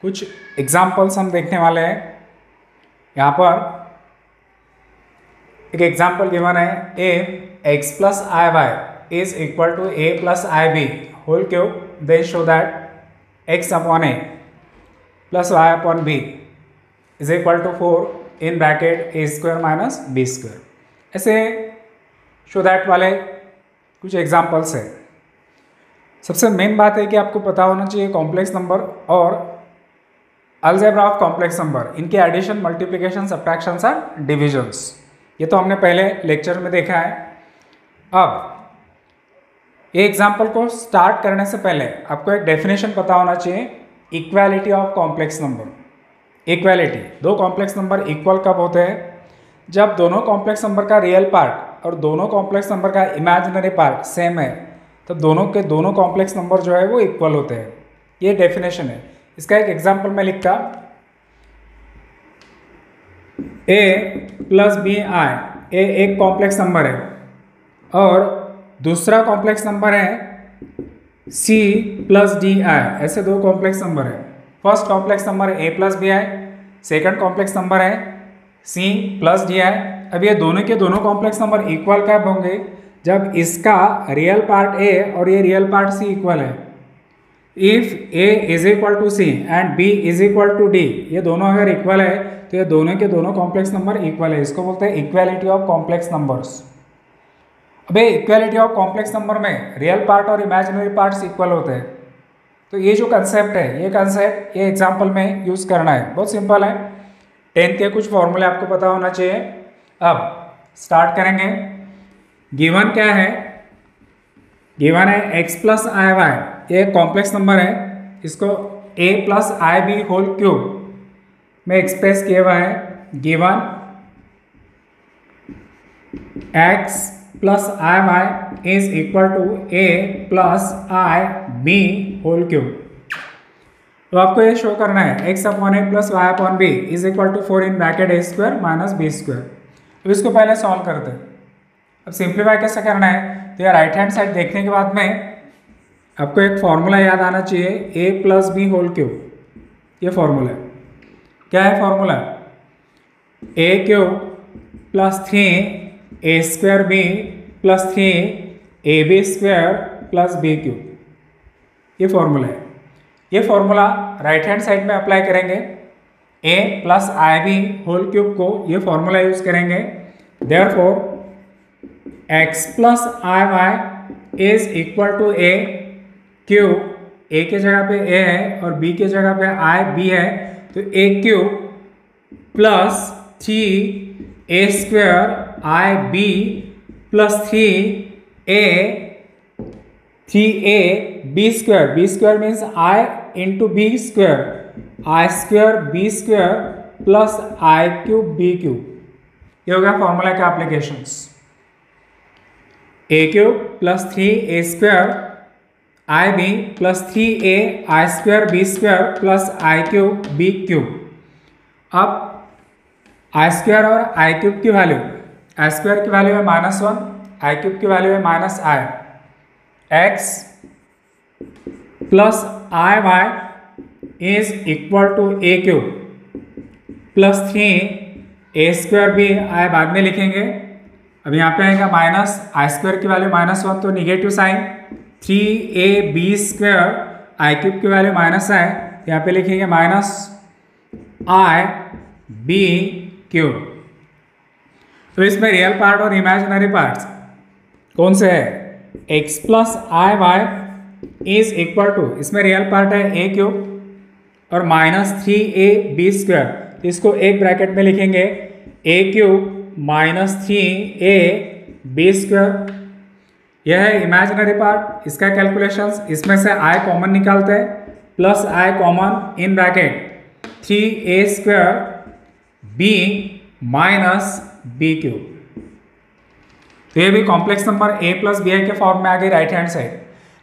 कुछ एग्जाम्पल्स हम देखने वाले हैं। यहाँ पर एक एग्जाम्पल गिवन है, a x plus I y is equal to a plus i b whole cube, then show that x upon a plus y upon b is equal to 4 in bracket a square minus b square. ऐसे show that वाले कुछ examples है। सबसे main बात है कि आपको पता होना चाहिए कॉम्प्लेक्स नंबर और अलजेब्रा ऑफ कॉम्प्लेक्स नंबर, इनके एडिशन, मल्टीप्लिकेशन, सब्ट्रैक्शंस और डिविजन्स, ये तो हमने पहले लेक्चर में देखा है। अब ये एग्जाम्पल को स्टार्ट करने से पहले आपको एक डेफिनेशन पता होना चाहिए, equality of complex number. Equality, दो कॉम्प्लेक्स नंबर इक्वल कब होते हैं? जब दोनों कॉम्प्लेक्स नंबर का रियल पार्ट और दोनों कॉम्प्लेक्स नंबर का इमेजिनरी पार्ट सेम है, तब दोनों के दोनों कॉम्प्लेक्स नंबर जो है वो इक्वल होते हैं। ये डेफिनेशन है। इसका एक एग्जाम्पल मैं लिखता, ए प्लस बी आई, ए एक कॉम्प्लेक्स नंबर है और दूसरा कॉम्प्लेक्स नंबर है सी प्लस डी आई, ऐसे दो कॉम्प्लेक्स नंबर है। फर्स्ट कॉम्प्लेक्स नंबर है a plus b i, second complex number है सी प्लस डी आई। अब ये दोनों के दोनों कॉम्प्लेक्स नंबर इक्वल कब होंगे? जब इसका रियल पार्ट ए और ये रियल पार्ट सी इक्वल है। If a is equal to c and b is equal to d, ये दोनों अगर इक्वल है तो ये दोनों के दोनों कॉम्प्लेक्स नंबर इक्वल है। इसको बोलते हैं इक्वालिटी ऑफ कॉम्प्लेक्स नंबर्स। अबे इक्वालिटी ऑफ कॉम्प्लेक्स नंबर में रियल पार्ट और इमेजिनरी पार्ट्स इक्वल होते हैं। तो ये जो कंसेप्ट है, ये कंसेप्ट ये एग्जाम्पल में यूज करना है। बहुत सिंपल है। 10th के कुछ फॉर्मूले आपको पता होना चाहिए। अब स्टार्ट करेंगे। गिवन क्या है? गिवन है x प्लस आई वाई, ये कॉम्प्लेक्स नंबर है। इसको a plus i b whole cube में एक्सप्रेस किया हुआ है। Given x plus I y is equal to a plus i b whole cube. तो आपको ये शो करना है x upon a plus y upon b is equal to 4 in bracket a square minus b square. तो इसको पहले solve करते हैं। अब सिंप्लीफाई कैसे करना है? तो यार राइट हैंड साइड देखने के बाद में आपको एक फॉर्मूला याद आना चाहिए, a plus b whole cube. ये फॉर्मूला है। क्या है formula? a cube plus 3 a square b plus 3 ab square plus b cube. ये फॉर्मूला है। ये फॉर्मूला राइट हैंड साइड में अप्लाई करेंगे। a plus i b whole cube को ये फॉर्मूला यूज करेंगे। Therefore x plus I y is equal to a cube, a के जगह पे a है और b के जगह पे आई बी है, तो a cube plus 3 a square i b plus 3a b square means i into b square, i square b square plus i cube b cube. ये हो गया फॉर्मूला का applications. a cube plus 3a square i b plus 3a i square b square plus i cube b cube. अब i square और i cube की value, i square की value है -1, i cube की वैल्यू है -i। x plus I y is equal to a cube plus 3a square भी i बाद में लिखेंगे। अब यहाँ पे आएगा माइनस, आई स्क्वायर की वैल्यू -1 तो negative sign, 3ab square i cube की वैल्यू -i, यहाँ पे लिखेंगे माइनस आई बी क्यूब। तो इसमें रियल पार्ट और इमेजिनरी पार्ट्स कौन से है? x plus I y is equal to, इसमें रियल पार्ट है a क्यूब और -3ab स्क्वायर। इसको एक ब्रैकेट में लिखेंगे a क्यूब -3ab स्क्वायर। यह है इमेजिनरी पार्ट। इसका कैलकुलेशंस, इसमें से i कॉमन निकालते हैं, plus i common in bracket 3a square b minus b cube. तो ये भी complex number a plus b i के फॉर्म में आ गई right hand side.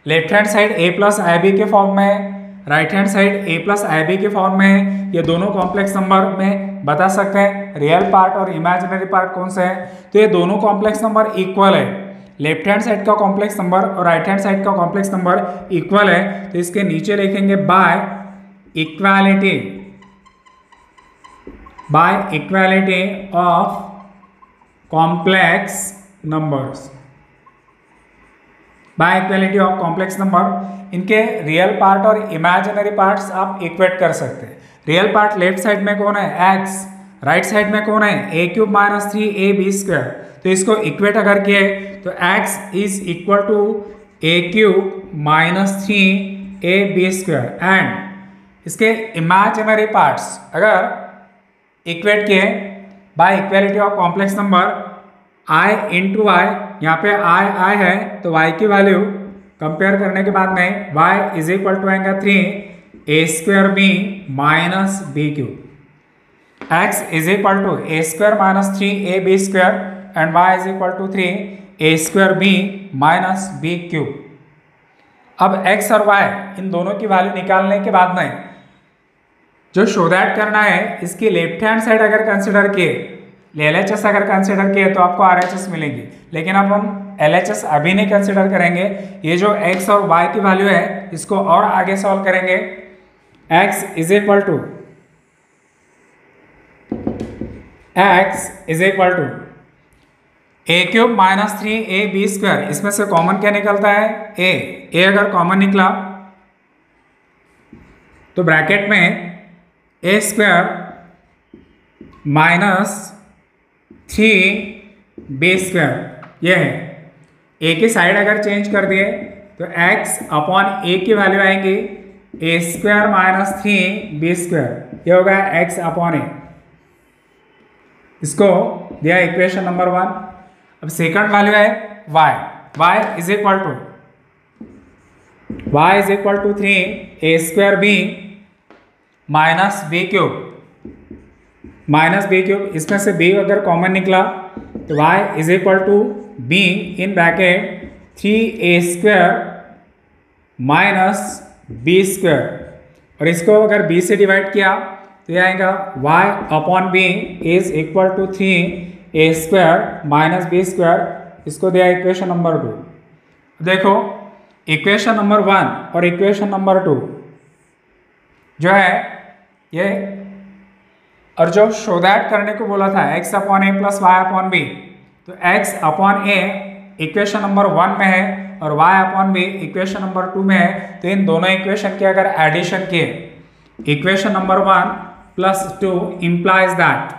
Left hand side a plus i b के फॉर्म में है, right hand side a plus i b के फॉर्म में है। ये दोनों कॉम्प्लेक्स नंबर में बता सकते हैं रियल पार्ट और इमेजिनरी पार्ट कौन से है। तो ये दोनों कॉम्प्लेक्स नंबर इक्वल है। लेफ्ट हैंड साइड का कॉम्प्लेक्स नंबर और राइट हैंड साइड का कॉम्प्लेक्स नंबर इक्वल है, तो इसके नीचे लिखेंगे bye equality of complex numbers, bye equality of complex number. इनके रियल पार्ट और इमेजिनरी पार्ट्स आप इक्वेट कर सकते हैं। रियल पार्ट लेफ्ट साइड में कौन है, x, राइट साइड में कौन है, a क्यूब माइनस 3ab²। तो इसको इक्वेट अगर किए तो x is equal to a cube minus 3ab² and इसके इमेजिनरी पार्ट्स अगर इक्वेट किए by equality of complex number i into y, यहाँ पे i है तो y की वैल्यू कंपेयर करने के बाद में y इज इक्वल टू आएगा 3a² b minus b³ x is equal to a² minus 3ab² and y is equal to 3a² b minus b³। अब x और y इन दोनों की वैल्यू निकालने के बाद में जो शो दैट करना है, इसकी लेफ्ट हैंड साइड अगर कंसिडर किए, LHS अगर कंसिडर किए तो आपको RHS मिलेंगी, लेकिन अब हम LHS अभी नहीं कंसिडर करेंगे। ये जो x और y की वैल्यू है इसको और आगे सॉल्व करेंगे। x is equal to a cube minus 3ab², इसमें से कॉमन क्या निकलता है, a अगर कॉमन निकला तो ब्रैकेट में a² माइनस 3b² ये है। a की साइड अगर चेंज कर दिए तो x अपॉन a की वैल्यू आएंगी a² माइनस 3b², ये होगा x अपॉन a। इसको दिया इक्वेशन नंबर 1। अब सेकंड वैल्यू है y is equal to 3a² b minus b³, इसमें से b अगर कॉमन निकला तो y is equal to b in bracket 3a² minus b², और इसको अगर b से डिवाइड किया तो ये आएगा y upon b is equal to 3a² minus b²। इसको दिया इक्वेशन नंबर 2। देखो इक्वेशन नंबर 1 और इक्वेशन नंबर 2 जो है ये, और जो शो दैट करने को बोला था x upon a plus y upon b, तो x upon a equation number 1 में है और y upon b equation number 2 में है। तो इन दोनों इक्वेशन के अगर एडिशन किए, equation number 1 plus 2 implies that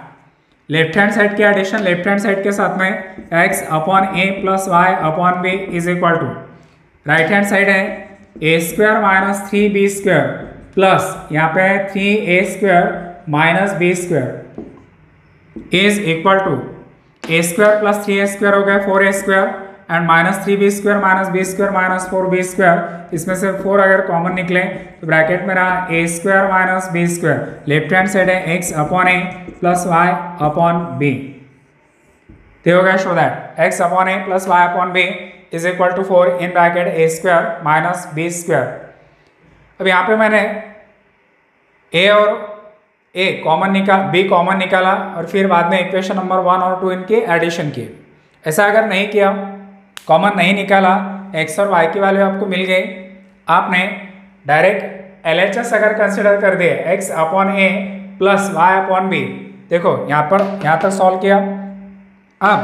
left hand side के एडिशन लेफ्ट हैंड साइड के साथ में x upon a plus y upon b is equal to, right hand side है a² माइनस 3b² प्लस यहाँ पे 3a² minus b² is equal to a² plus 3a² हो गया 4a² and minus 3b² minus b² minus 4b², इसमें से 4 अगर common निकले तो ब्रैकेट में रहा a² minus b², left hand side है x upon a plus y upon b। तो हो गया show that x upon a plus y upon b is equal to 4 in bracket a² minus b²। अब यहाँ पे मैंने a और a common निकाला और फिर बाद में इक्वेशन नंबर 1 और 2 इनके एडिशन किए। ऐसा अगर नहीं किया, कॉमन नहीं निकाला, x और y की वैल्यू आपको मिल गई, आपने डायरेक्ट LHS अगर कंसिडर कर दिए x upon a plus y upon b, देखो यहाँ तक सॉल्व किया। अब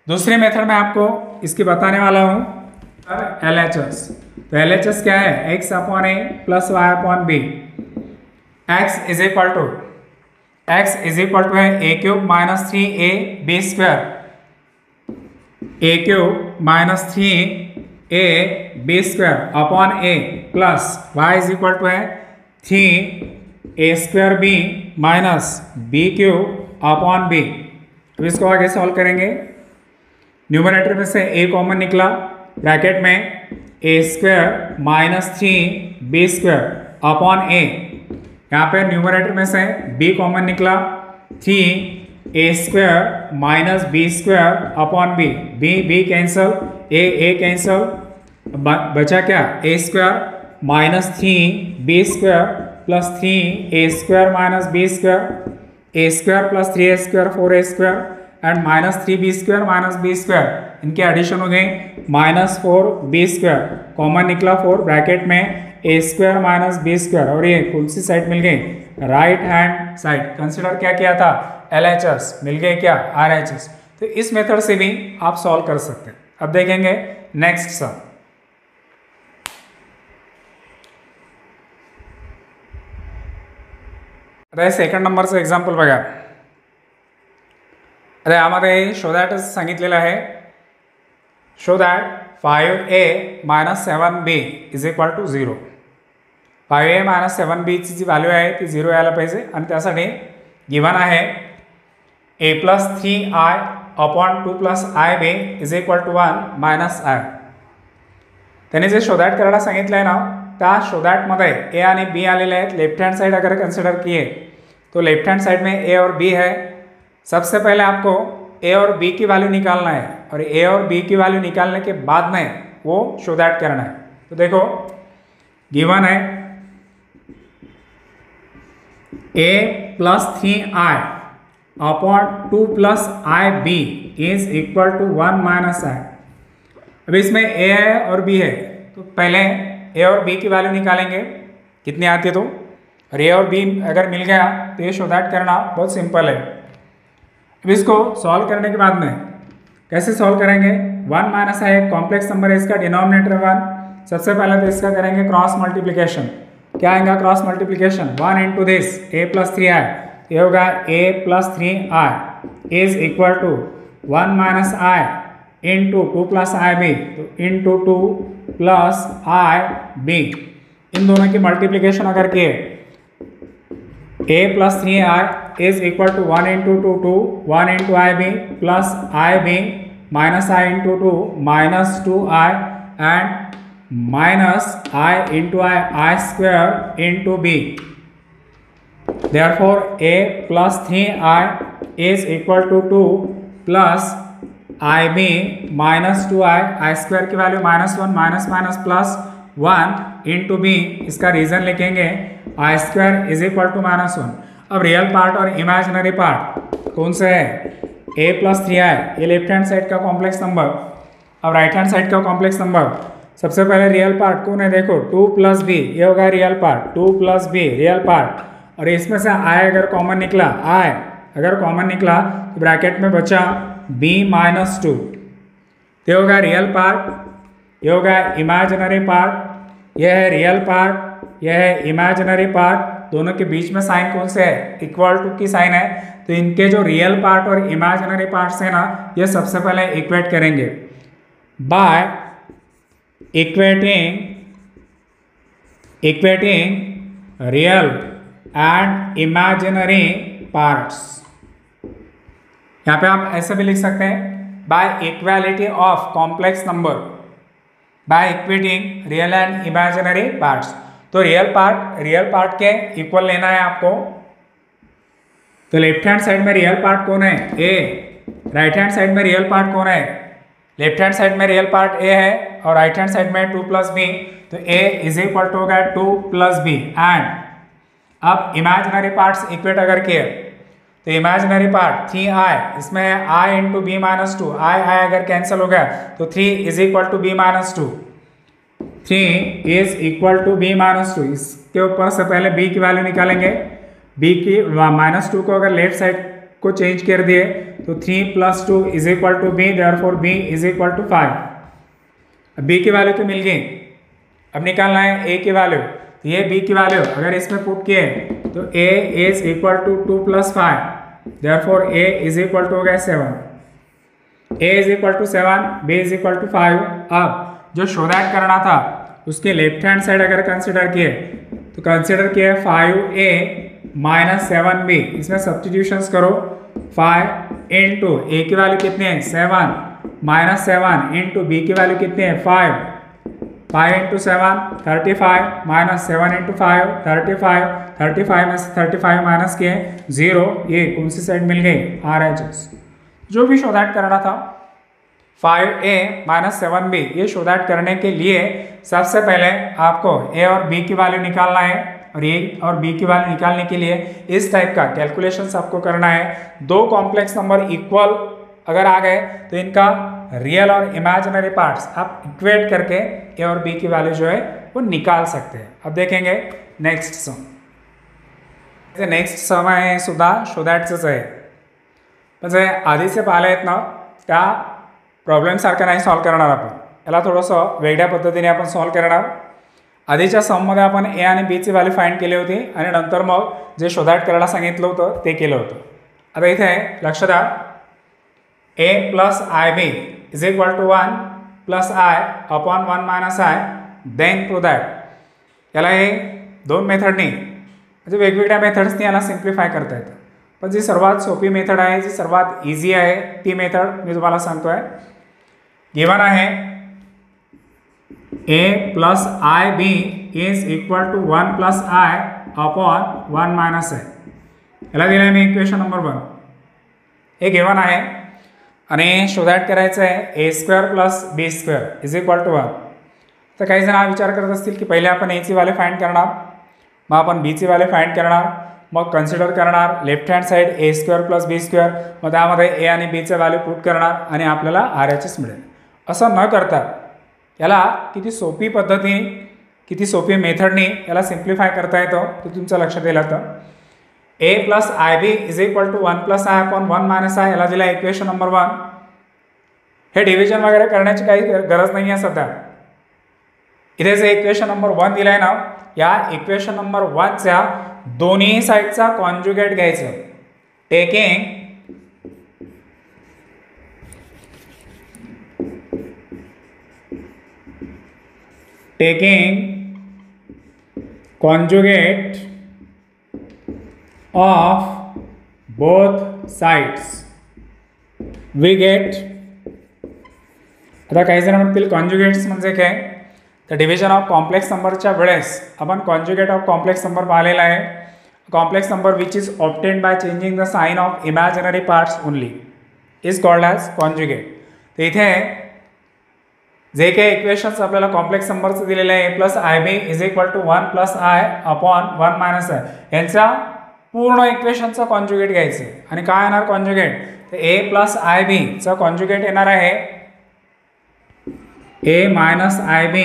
दूसरे मेथड में आपको इसकी बताने वाला हूँ LHS। तो LHS क्या है, x upon a plus y upon b, x is equal to है a³ minus 3ab² a³ minus 3ab² upon a plus y is equal to है 3a² b minus b³ upon b। अब इसको आगे solve करेंगे। Numerator में से a common निकला, bracket में a² minus 3b² upon a, यहाँ पे न्यूमरेटर में से b कॉमन निकला 3a² minus b² upon b cancel, a cancel, बचा क्या a² minus 3b² plus 3a² minus b², a² plus 3a² 4a² and minus 3b² minus b², इनके addition हो गए माइनस 4b², कॉमन निकला 4, bracket में ए square minus b square, और ये कौन सी साइड मिल गई, राइट हैंड साइड। कंसिडर क्या किया था, LHS, मिल गए क्या, RHS। तो इस मेथड से भी आप सॉल्व कर सकते हैं। अब देखेंगे नेक्स्ट सम। आता सेकंड नंबरचं एक्झाम्पल बघा। आता यामध्ये शो दॅट सांगितलेलं आहे, show that 5a minus 7b is equal to 0। 5a minus 7b ची जी व्हॅल्यू आहे ती 0 यायला पाहिजे, आणि त्यासाठी गिवन आहे a plus 3i upon 2 plus ib is equal to 1 minus i। त्याने जे शो दॅट करायला सांगितलं आहे ना, त्या शो दॅटमध्ये ए आणि बी आलेले आहेत। लेफ्ट हैंड साइड अगर कंसिडर किए तो लेफ्ट हैंड साइड में ए और बी है। सबसे पहले आपको ए और बी की वैल्यू निकालना है, और ए और बी की वैल्यू निकालने के बाद में वो शो दैट करना है। तो देखो गिवन है a plus 3i upon 2 plus i b is equal to 1 minus i. अब इसमें ए है और बी है, तो पहले ए और बी की वैल्यू निकालेंगे कितनी आती है। तो और ए और बी अगर मिल गया तो ये शो दैट करना बहुत सिंपल है। अब इसको सॉल्व करने के बाद में कैसे सॉल्व करेंगे, 1 माइनस है एक कॉम्प्लेक्स नंबर है, इसका डिनोमिनेटर 1। सबसे पहले तो इसका करेंगे क्रॉस मल्टीप्लिकेशन। क्या आएगा cross multiplication, 1 into this a plus 3i, ये होगा a plus 3i is equal to 1 minus i into 2 plus i b, तो इंटू 2 प्लस आई बी। इन दोनों की मल्टीप्लिकेशन अगर किए, a plus 3i is equal to 1 into 2 2 1 into i b plus i b minus i into 2 minus 2i and minus i into i square into B. Therefore a plus 3i is equal to 2 plus i b minus 2i, i square की value -1 minus minus plus 1 into b. इसका reason लिखेंगे आई square is equal to -1। अब real part और imaginary part कौन से है, a plus 3i ये left hand side का कॉम्प्लेक्स नंबर, अब राइट हैंड साइड का कॉम्प्लेक्स नंबर। सबसे पहले रियल पार्ट कौन है, देखो 2 प्लस बी, ये होगा real part, 2 plus be real part. और इसमें से i अगर कॉमन निकला, i अगर कॉमन निकला तो ब्रैकेट में बचा b माइनस 2, ये होगा रियल पार्ट, ये होगा इमेजिनरी पार्ट, यह है रियल पार्ट, यह है इमेजिनरी पार्ट। दोनों के बीच में साइन कौन से है, इक्वल टू की साइन है। तो इनके जो रियल पार्ट और इमेजिनरी पार्ट्स है ना, ये सबसे पहले इक्वेट करेंगे by equating real and imaginary parts. यहाँ पे आप ऐसे भी लिख सकते हैं by equality of complex number by equating real and imaginary parts. तो रियल पार्ट के इक्वल लेना है आपको। तो लेफ्ट हैंड साइड में रियल पार्ट कौन है, ए। राइट हैंड साइड में रियल पार्ट कौन है, लेफ्ट हैंड साइड में रियल पार्ट ए है, और राइट हैंड साइड में 2 प्लस बी। तो ए इज इक्वल टू होगा 2 प्लस बी। एंड अब इमेजिनरी पार्ट्स इक्वेट अगर किए तो इमेजिनरी पार्ट 3i, इसमें है i into B minus 2, I अगर कैंसिल हो गया तो 3 is equal to B minus 2, 3 is equal to B minus 2। इसके ऊपर से पहले b की वैल्यू निकालेंगे, b की -2 को अगर लेफ्ट साइड को चेंज कर दिए तो 3 plus 2 is equal to B, therefore b is equal to 5। अब b की वैल्यू तो मिल गई, अब निकालना है a की वैल्यू। तो ये b की वैल्यू अगर इसमें पुट किए तो a is equal to 2 plus 5, therefore a is equal to हो गया 7, a is equal to 7, b is equal to 5। अब जो शो दैट करना था उसके लेफ्ट हैंड साइड अगर कंसिडर किए तो कंसिडर किए 5a माइनस 7b, इसमें सब्स्टिट्यूशंस करो। 5 इंटू a की वैल्यू कितनी है 7 माइनस 7 इंटू b की वैल्यू कितनी है 5, 5 इंटू 7 35 माइनस 7 इंटू 5 35, 35 में से 35 माइनस किए 0, ये कौन सी साइड मिल गई, RHS। जो भी शो दैट करना था 5a माइनस 7b, ये शो दैट करने के लिए सबसे पहले आपको a और b की वैल्यू निकालना है, और a और b की वैल्यू निकालने के लिए इस टाइप का कैलकुलेशंस आपको करना है। दो कॉम्प्लेक्स नंबर इक्वल अगर आ गए तो इनका रियल और इमेजिनरी पार्ट्स आप इक्वेट करके a और b की वैल्यू जो है वो निकाल सकते हैं। अब देखेंगे नेक्स्ट सम। नेक्स्ट सम आहे सुद्धा शोधायचंच आहे, म्हणजे आधीचे पाहिले आहेत ना त्या प्रॉब्लेमसारखं नाही सॉल्व करणार आपण, याला थोडंसं वेगळ्या पद्धतीने आपण सॉल्व करणार। आधीच्या सममध्ये आपण ए आणि बीची व्हॅल्यू फाइंड केली होती आणि नंतर मग जे शोधायट करायला सांगितलं होतं ते केलं होतं। आता इथे लक्ष द्या, a plus I b is equal to 1 plus i upon 1 minus i then prove that. याला हे दोन मेथडनी म्हणजे वेगवेगळ्या मेथड्सनी याला सिम्प्लिफाय करता येतं, पण जी सर्वात सोपी मेथड आहे, जी सर्वात इझी आहे ती मेथड मी तुम्हाला सांगतो आहे। गिवन आहे a plus I b is equal to 1 plus i upon 1 minus i. याला दिलं आहे मी इक्वेशन नंबर 1, हे गिवन आहे आणि शोधायट करायचं आहे a square plus B square is equal to 1। तर काही जण हा विचार करत असतील की पहिले आपण एची व्हॅल्यू फाइंड करणार, मग आपण बीची व्हॅल्यू फाइंड करणार, मग कन्सिडर करणार लेफ्ट हँड साइड ए स्क्वेअर प्लस बी स्क्वेअर, मग त्यामध्ये ए आणि बीचे व्हॅल्यू पुट करणार आणि आपल्याला RHS मिळेल। असं न करता याला किती सोपी पद्धतीने, किती सोपी मेथडनी याला सिम्प्लिफाय करता येतं ते तुमचं लक्षात येईल। तर a plus I b is equal to 1 plus i upon 1 minus i, याला दिला इक्वेशन नंबर 1। हे डिव्हिजन वगैरे करण्याची काही गरज नाही आहे सध्या, इथे जे इक्वेशन नंबर 1 दिलं आहे ना, या इक्वेशन नंबर 1च्या दोन्ही साईडचा कॉन्जुगेट घ्यायचं, taking conjugate of both sides we get। आता काही जण म्हणतील कॉन्जुगेट्स म्हणजे काय, तर डिव्हिजन ऑफ कॉम्प्लेक्स नंबरच्या वेळेस आपण कॉन्जुगेट ऑफ कॉम्प्लेक्स नंबर पाहिलेला आहे। Complex number which is obtained by changing the sign of imaginary parts only is called as conjugate. तर इथे जे काही इक्वेशन्स आपल्याला कॉम्प्लेक्स नंबरचं दिलेलं आहे a plus I b is equal to 1 plus i upon 1 minus i, यांचा पूर्ण इक्वेशनचा conjugate घ्यायचं आणि काय येणार कॉन्जुगेट, तर ए प्लस आय बीचा कॉन्जुगेट येणार आहे a minus i b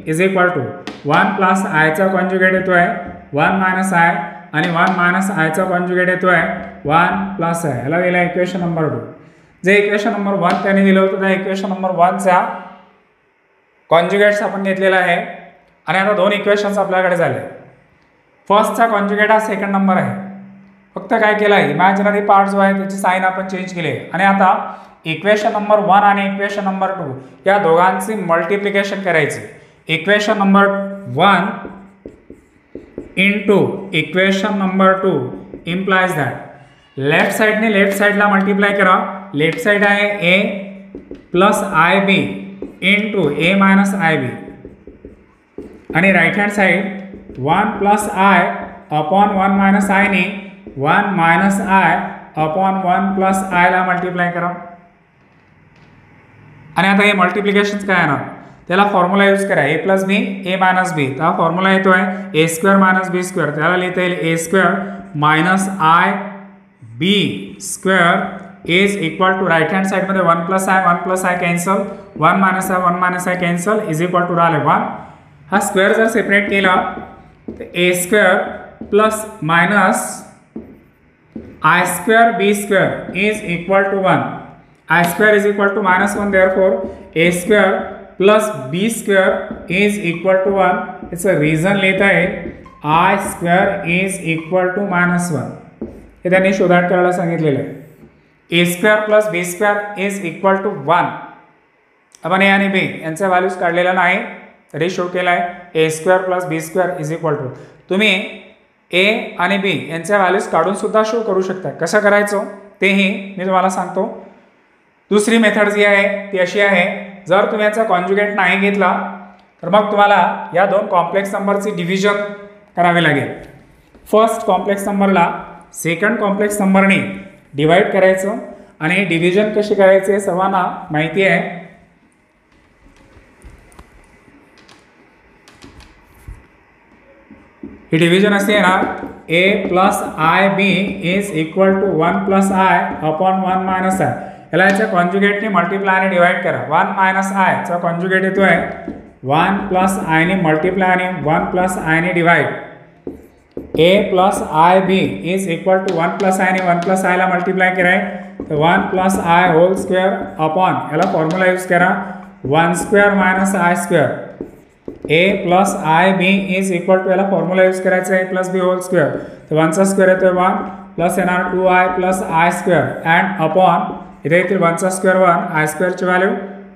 is equal to 1 plus आयचा कॉन्जुगेट येतो आहे 1 मायनस आय आणि 1 मायनस आयचा कॉन्जुगेट येतो आहे 1 प्लस आय। याला दिला इक्वेशन नंबर 2। जे इक्वेशन नंबर 1 त्याने दिलं होतं त्या इक्वेशन नंबर 1चा कॉन्जुगेट्स आपण घेतलेला आहे आणि आता दोन इक्वेशन्स आपल्याकडे झाले। फर्स्टचा कॉन्जुगेट हा सेकंड नंबर आहे, फक्त काय केलं आहे इमॅजिनरी पार्ट जो आहे त्याची साइन आपण चेंज केली आहे आणि आता इक्वेशन नंबर 1 आणि इक्वेशन नंबर 2 या दोघांची मल्टिप्लिकेशन करायची। Equation number 1 into equation number 2 implies that left साइडने लेफ्ट साइडला मल्टिप्लाय करा, लेफ्ट साइड आहे a plus I b into a minus i b आणि right hand side 1 plus i upon 1 minus i ने 1 minus i upon 1 plus आयला multiply करा आणि आता हे मल्टिप्लिकेशन काय येणार त्याला फॉर्म्युला यूज करा a plus b a minus b. हा फॉर्म्युला येतो आहे a square minus b square, त्याला लिहिता येईल a square minus i b square is equal to right hand side मध्ये 1 plus i cancel 1 minus i cancel is equal to राहिले 1। हा square जर सेपरेट केला तर a square plus minus i square b square is equal to 1, i square is equal to -1, therefore a square plus B square is equal to 1। याचं reason लिहिता येईल i square is equal to -1, हे त्यांनी शोधाट करायला सांगितलेलं आहे। A square plus B square is equal to 1, आपण ए आणि बी यांच्या व्हॅल्यूज काढलेल्या नाही तरी शो केला आहे a square plus B square is equal to. तुम्ही ए आणि बी यांच्या व्हॅल्यूज काढून सुद्धा शो करू शकता, कसं करायचं तेही मी तुम्हाला सांगतो। दुसरी मेथड जी आहे ती अशी आहे, जर तुम्ही याचा कॉन्जुगेट नाही घेतला तर मग तुम्हाला या दोन कॉम्प्लेक्स नंबरची डिव्हिजन करावे लागेल। फर्स्ट कॉम्प्लेक्स नंबरला सेकंड कॉम्प्लेक्स नंबरने डिवाइड करायचं आणि डिव्हिजन कशी करायचे सर्वांना माहिती आहे। ही डिव्हिजन असे येणार a plus I b is equal to 1 plus i upon 1 minus i. याला याच्या कॉन्जुगेटने मल्टिप्लाय आणि डिवाइड करा। 1 मायनस आयचा कॉन्जुगेट येतो आहे 1 प्लस आयनी मल्टिप्लाय आणि 1 प्लस आयनी divide a plus I b is equal to 1 plus i आणि 1 प्लस आयला मल्टिप्लाय केलं आहे तर 1 plus i whole square upon याला फॉर्म्युला यूज करा 1 square minus i square a plus I b is equal to याला formula use करायचा आहे प्लस बी होल स्क्वेअर तर 1चा स्क्वेअर येतो 1 प्लस येणार 2i plus i square and upon इथे येतील 1चा स्क्वेअर 1 आय स्क्वेअरची value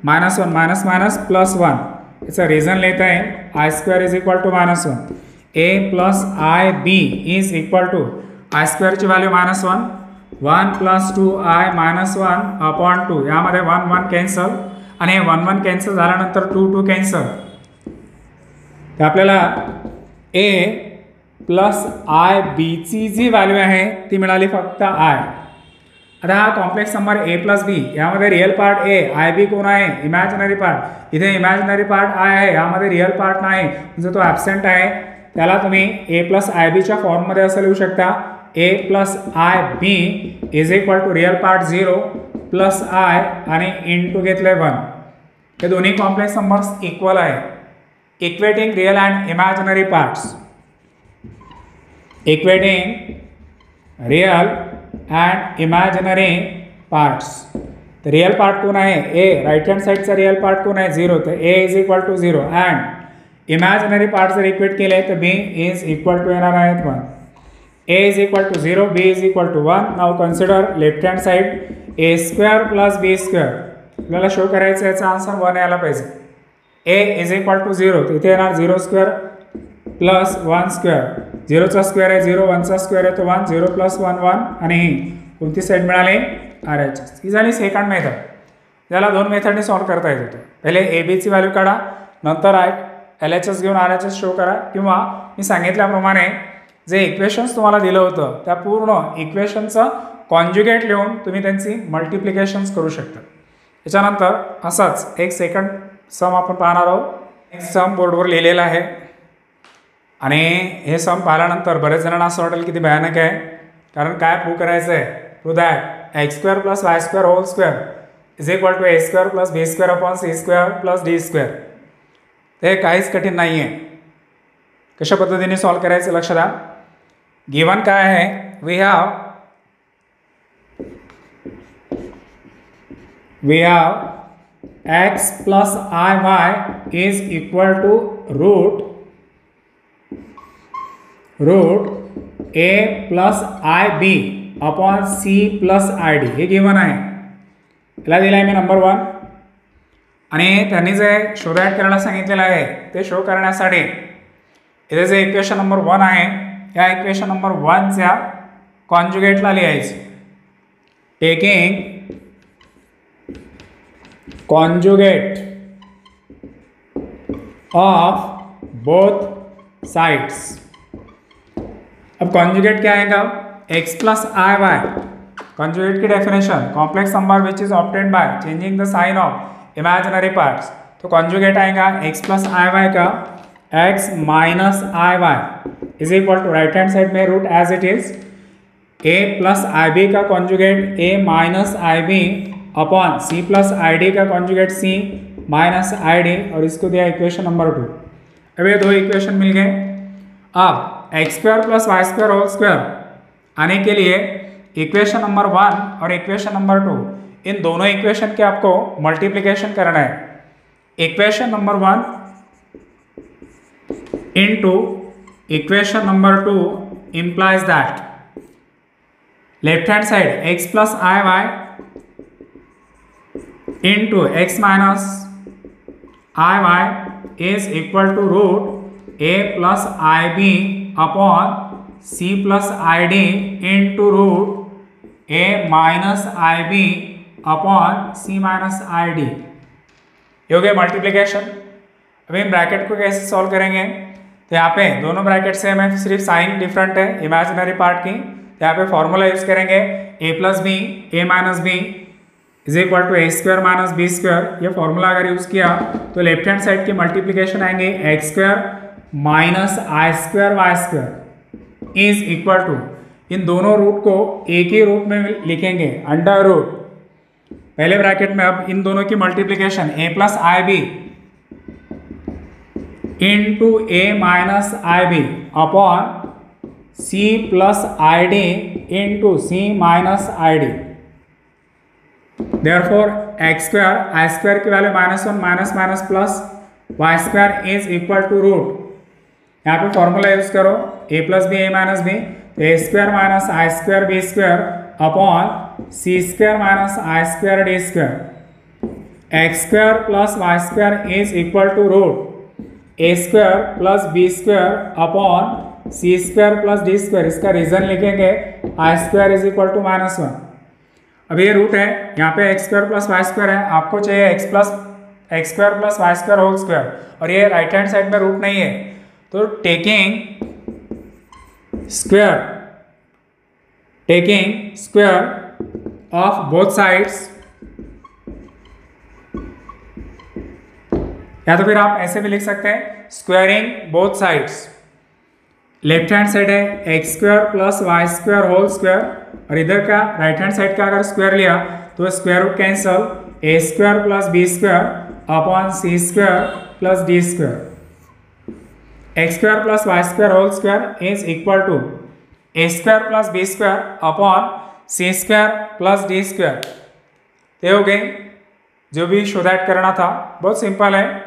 minus 1 minus minus plus 1 याचा रिझन लिहिता येईल i square is equal to minus 1 a plus I b is equal to i स्क्वेअरची value minus 1 1 plus 2i minus 1 upon 2 यामध्ये 1 1 cancel आणि 1 1 कॅन्सल झाल्यानंतर 2 2 कॅन्सल तर आपल्याला ए प्लस आय बीची जी व्हॅल्यू आहे ती मिळाली फक्त आय आता हा complex number a plus b यामध्ये real part a i b कोण आहे इमॅजिनरी पार्ट इथे इमॅजिनरी पार्ट आय आहे यामध्ये रिअल पार्ट नाही म्हणजे तो ॲब्सेंट आहे त्याला तुम्ही ए प्लस आय बीच्या फॉर्ममध्ये असं लिहू शकता a plus I b is equal to real part 0 plus i आणि इंटू घेतले 1 हे दोन्ही कॉम्प्लेक्स नंबर्स इक्वल आहे equating real and imaginary parts equating real and imaginary parts तर रिअल पार्ट कोण आहे ए राईट हँड साईडचा रिअल पार्ट कोण आहे 0 तर a is equal to 0 and imaginary part जर इक्वेट केले तर बी इज इक्वल टू येणार आहेत 1 ए is equal to 0 B is equal to 1 now consider left hand side A square plus B square आपल्याला show करायचं याचा आन्सर 1 यायला पाहिजे ए इज इक्वल टू 0 इथे येणार 0 स्क्वेअर प्लस 1 स्क्वेअर 0चा स्क्वेअर आहे 0 1चा स्क्वेअर आहे तो 1 0 प्लस 1 1 आणि ही कोणती साईड मिळाली आर एच एस ही झाली सेकंड मेथड त्याला दोन मेथडने सॉल्व्ह करता येत होते पहिले ए बीची व्हॅल्यू काढा नंतर एल एच एस घेऊन आर एच एस शो करा किंवा मी सांगितल्याप्रमाणे जे इक्वेशन्स तुम्हाला दिलं होतं त्या पूर्ण इक्वेशनचं कॉन्ज्युगेट लिहून तुम्ही त्यांची मल्टिप्लिकेशन्स करू शकता त्याच्यानंतर असाच एक सेकंड सम आपण पाहणार आहोत एक सम बोर्डवर लिहिलेला आहे आणि हे सम पाहिल्यानंतर बरेच जणांना असं वाटेल की ती भयानक आहे कारण काय प्रूव्ह करायचं आहे prove that X square plus Y square whole square is equal to A square plus B square upon C square plus D square ते काहीच कठीण नाही आहे कशा पद्धतीने सॉल्व्ह करायचं लक्ष द्या गिवन काय आहे we have X plus I Y is equal to root A plus I B upon C plus I D हे गिवन आहे याला दिला आहे मी नंबर 1 आणि त्यांनी जे शो दॅट करायला सांगितलेलं आहे ते शो करण्यासाठी इथे जे इक्वेशन नंबर 1 आहे या इक्वेशन नंबर 1च्या कॉन्ज्युगेटला लिहायचे taking conjugate of both sides अब कॉन्जुगेट क्या आएगा x प्लस आई वाई कॉन्जुगेट की definition complex number which is obtained by changing the sign of imaginary parts तो कॉन्जुगेट आएगा x प्लस आई वाई का x minus i y is equal to right hand side में root as it is a plus i b का conjugate a minus i b upon C plus i D का conjugate C minus आई D और इसको दिया equation number 2 अब ये दो equation मिल गए अब X square plus Y square whole square आने के लिए इक्वेशन नंबर 1 और इक्वेशन नंबर 2 इन दोनों इक्वेशन के आपको मल्टीप्लिकेशन करना है equation number 1 into equation number 2 implies that left hand side x plus I Y into x minus iy is equal to root a plus ib upon c plus id into root a minus ib upon c minus id ये हो गया multiplication. अभी हम bracket को कैसे solve करेंगे तो यहाँ पे दोनों ब्रैकेट से हमें सिर्फ साइन डिफरेंट है इमेजिनरी पार्ट की यहाँ पे फॉर्मूला यूज करेंगे a plus b a minus b is equal to A square minus b square ये फॉर्मूला अगर यूज किया तो लेफ्ट हैंड साइड की मल्टीप्लिकेशन आएंगे x square minus i square y square is equal to इन दोनों root को एक ही रूट में लिखेंगे अंडर रूट पहले ब्रैकेट में अब इन दोनों की multiplication a plus i b into a minus i b upon C plus i d into c minus I d. Therefore x square i square की value -1 minus minus plus Y square is equal to root, यहाँ पे formula use करो a plus b a minus b, a square minus i square b square upon C square minus i square d square. X square plus Y square is equal to root A square plus B square upon C square plus D square. इसका reason लिखेंगे आई square is equal to -1। अब ये root है, यहाँ पे X square plus Y square है, आपको चाहिए X square plus Y square whole square, और ये राइट हैंड साइड में रूट नहीं है, तो taking square of both sides, या तो फिर आप ऐसे भी लिख सकते हैं squaring both sides. Left hand side है x square plus Y square whole square, और इधर का राइट हैंड साइड का अगर स्क्वायर लिया तो square root cancel, A square plus B square upon C square plus D square. X square plus Y square whole square is equal to A square plus B square upon C square plus D square. ये हो गई जो भी show that करना था, बहुत simple है।